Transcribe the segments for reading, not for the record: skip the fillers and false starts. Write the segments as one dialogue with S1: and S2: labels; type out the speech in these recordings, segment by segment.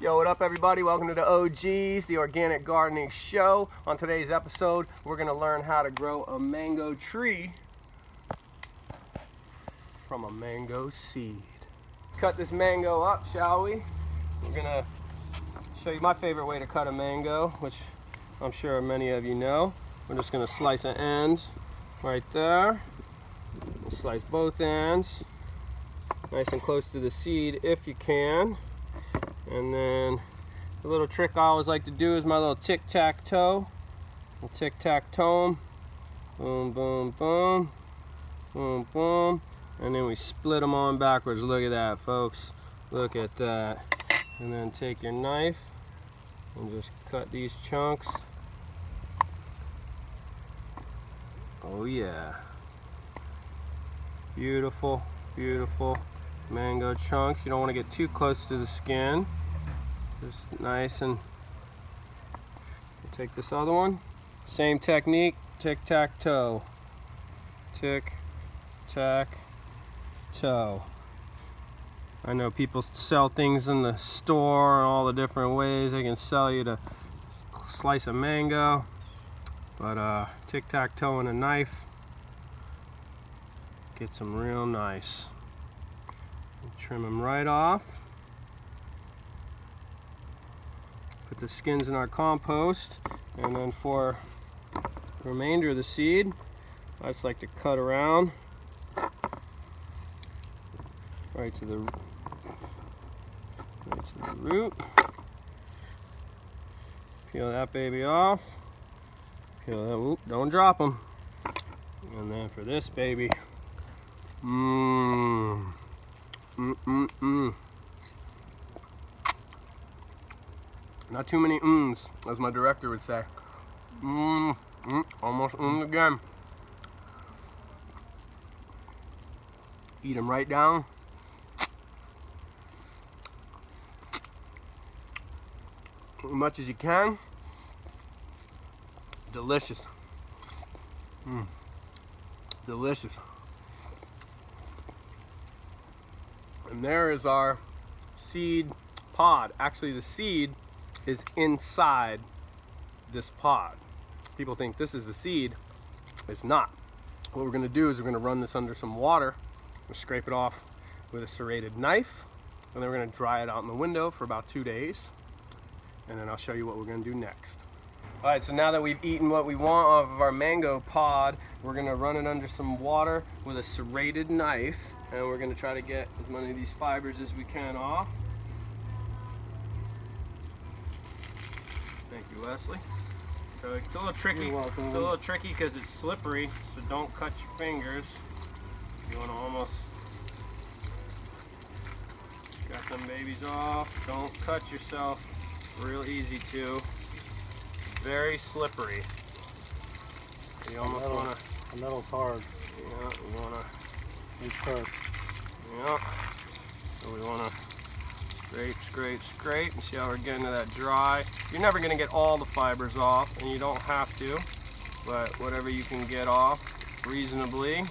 S1: Yo, what up everybody? Welcome to the OGs, the Organic Gardening Show. On today's episode, we're gonna learn how to grow a mango tree from a mango seed. Cut this mango up, shall we? We're gonna show you my favorite way to cut a mango, which I'm sure many of you know. We're just gonna slice the ends right there. Slice both ends, nice and close to the seed if you can. And then the little trick I always like to do is my little tic-tac-toe. I'll tic-tac-toe them. Boom, boom, boom. Boom, boom. And then we split them on backwards. Look at that, folks. Look at that. And then take your knife and just cut these chunks. Oh yeah. Beautiful, beautiful mango chunks. You don't want to get too close to the skin. Just nice. And take this other one. Same technique, tic-tac-toe. Tic-tac-toe. I know people sell things in the store and all the different ways they can sell you to slice a mango, but tic-tac-toe and a knife gets them real nice. Trim them right off. Put the skins in our compost, and then for the remainder of the seed, I just like to cut around right to the root. Peel that baby off. Peel that. Oop, don't drop them. And then for this baby, not too many as my director would say. Almost again. Eat them right down. As much as you can. Delicious. Delicious. And there is our seed pod. Actually, the seed is inside this pod. People think this is the seed. It's not. What we're going to do is we're going to run this under some water. We'll scrape it off with a serrated knife, and then we're going to dry it out in the window for about 2 days, and then I'll show you what we're going to do next. Alright, so now that we've eaten what we want off of our mango pod, we're going to run it under some water with a serrated knife, and we're going to try to get as many of these fibers as we can off. Thank you, Wesley. So it's a little tricky. It's a little tricky because it's slippery, so don't cut your fingers. You want to almost got them babies off. Don't cut yourself. Real easy too. Very slippery. You almost want to.
S2: The metal's hard.
S1: Yeah, you want to.
S2: It's hard.
S1: Yeah. So we want to scrape, scrape, scrape, and see how we're getting to that dry. You're never going to get all the fibers off, and you don't have to, but whatever you can get off reasonably.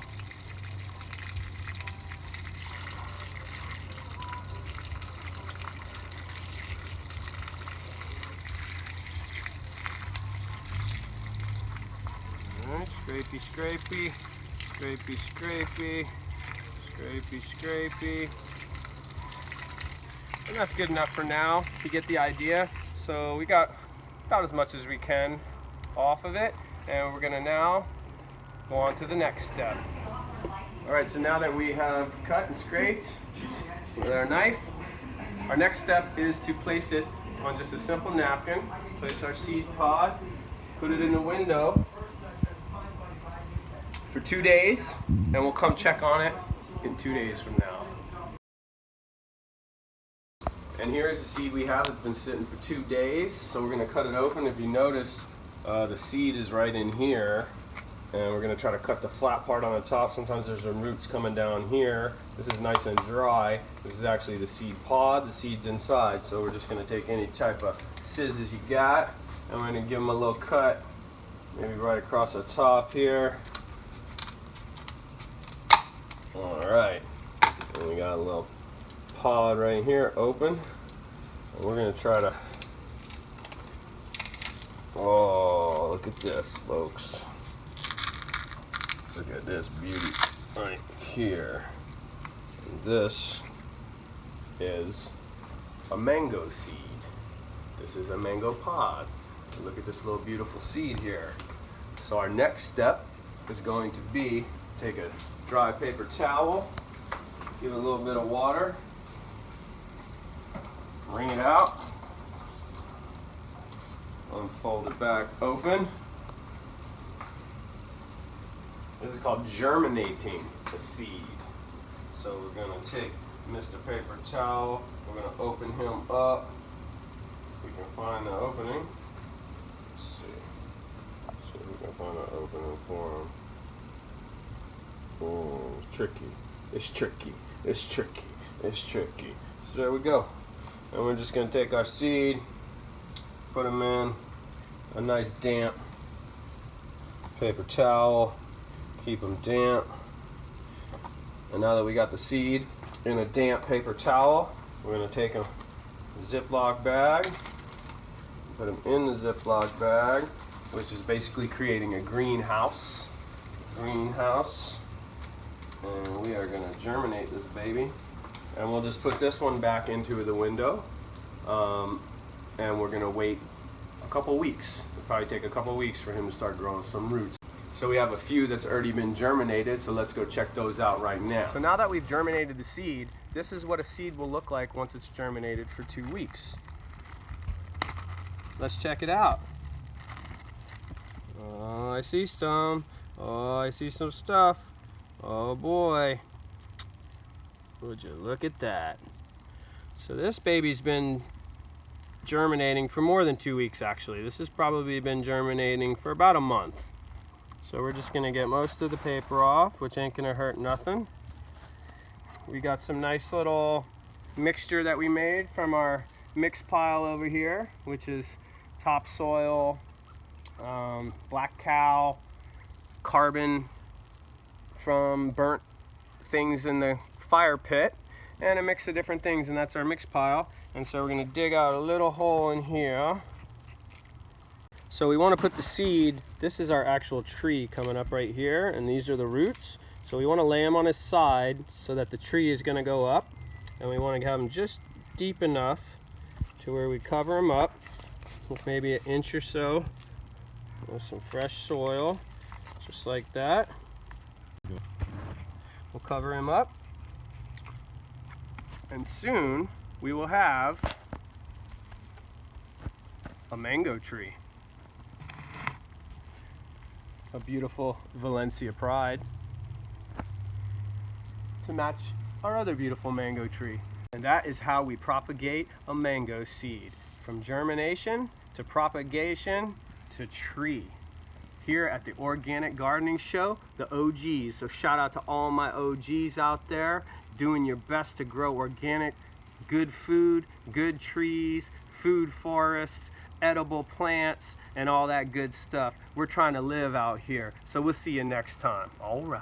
S1: Alright, scrapey, scrapey, scrapey, scrapey, scrapey, scrapey. And that's good enough for now. You get the idea. So we got about as much as we can off of it, and we're gonna now go on to the next step. All right, so now that we have cut and scraped with our knife, our next step is to place it on just a simple napkin. Place our seed pod, put it in the window for 2 days, and we'll come check on it in 2 days from now. And here's the seed we have that's been sitting for 2 days. So we're going to cut it open. If you notice, the seed is right in here. And we're going to try to cut the flat part on the top. Sometimes there's some roots coming down here. This is nice and dry. This is actually the seed pod. The seed's inside. So we're just going to take any type of scissors you got. And we're going to give them a little cut. Maybe right across the top here. Alright. And we got a little pod right here open. And we're gonna try to, oh, look at this, folks. Look at this beauty right here. And this is a mango seed. This is a mango pod. And look at this little beautiful seed here. So our next step is going to be take a dry paper towel, give it a little bit of water, wring it out, unfold it back open. This is called germinating a seed. So we're going to take Mr. Paper Towel, we're going to open him up. We can find the opening. Let's see if we can find an opening for him. Oh, it's tricky. It's tricky. It's tricky. It's tricky. So there we go. And we're just going to take our seed, put them in a nice damp paper towel, keep them damp. And now that we got the seed in a damp paper towel, we're going to take a Ziploc bag, put them in the Ziploc bag, which is basically creating a greenhouse. And we are going to germinate this baby. And we'll just put this one back into the window. And we're going to wait a couple weeks. It'll probably take a couple weeks for him to start growing some roots. So we have a few that's already been germinated, so let's go check those out right now. So now that we've germinated the seed, this is what a seed will look like once it's germinated for 2 weeks. Let's check it out. Oh, I see some. Oh, I see some stuff. Oh boy. Would you look at that? So this baby's been germinating for more than 2 weeks actually. This has probably been germinating for about a month. So we're just gonna get most of the paper off, which ain't gonna hurt nothing. We got some nice little mixture that we made from our mix pile over here, which is topsoil, black cow, carbon from burnt things in the fire pit, and a mix of different things, and that's our mix pile. And so we're gonna dig out a little hole in here. So we want to put the seed, this is our actual tree coming up right here, and these are the roots. So we want to lay them on his side so that the tree is going to go up, and we want to have them just deep enough to where we cover them up with maybe an inch or so with some fresh soil, just like that. We'll cover him up, and soon we will have a mango tree. A beautiful Valencia Pride to match our other beautiful mango tree. And that is how we propagate a mango seed, from germination to propagation to tree. Here at the Organic Gardening Show, the OGs. So shout out to all my OGs out there doing your best to grow organic, good food, good trees, food forests, edible plants, and all that good stuff. We're trying to live out here. So we'll see you next time. All right.